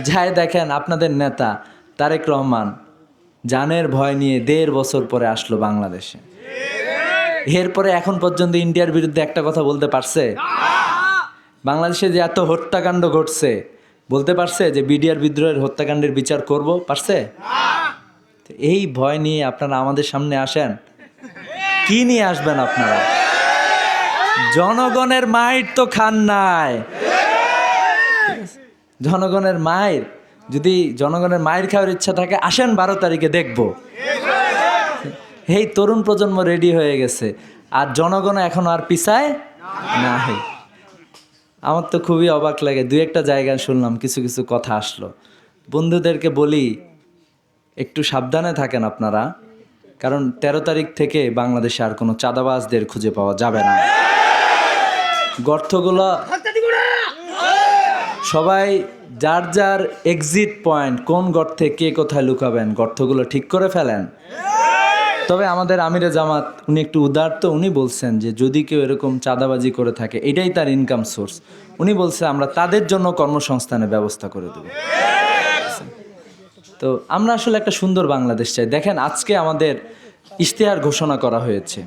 যাই দেখেন আপনাদের নেতা তারেক রহমান জানের ভয় নিয়ে 1.5 বছর পরে আসলো বাংলাদেশে। এরপরে এখন পর্যন্ত ইন্ডিয়ার বিরুদ্ধে একটা কথা বলতে পারছে? বাংলাদেশে যে এত হত্যাকাণ্ড ঘটছে বলতে পারছে যে বিডিআর বিদ্রোহের হত্যাকাণ্ডের বিচার করব? পারছে? এই ভয় নিয়ে আপনারা আমাদের সামনে আসেন, কি নিয়ে আসবেন আপনারা? জনগণের মাইর তো খান নাই। জনগণের মায়ের, যদি জনগণের মায়ের খাওয়ার ইচ্ছা থাকে আসেন 12 তারিখে দেখব। এই তরুণ প্রজন্ম রেডি হয়ে গেছে, আর জনগণ এখন আর পিছায় নাই। আমার তো খুবই অবাক লাগে, 2-1টা জায়গায় শুনলাম কিছু কিছু কথা আসলো। বন্ধুদেরকে বলি একটু সাবধানে থাকেন আপনারা, কারণ 13 তারিখ থেকে বাংলাদেশে আর কোনো চাঁদাবাজদের খুঁজে পাওয়া যাবে না। গর্তগুলো সবাই যার যার এক্সিট পয়েন্ট, কোন গর্তে কে কোথায় লুকাবেন, গর্তগুলো ঠিক করে ফেলেন। তবে আমাদের আমিরে জামাত উনি একটু উদার, তো উনি বলছেন যে যদি কেউ এরকম চাঁদাবাজি করে থাকে এটাই তার ইনকাম সোর্স, উনি বলছে আমরা তাদের জন্য কর্মসংস্থানের ব্যবস্থা করে দেব। তো আমরা আসলে একটা সুন্দর বাংলাদেশ চাই। দেখেন আজকে আমাদের ইশতেহার ঘোষণা করা হয়েছে,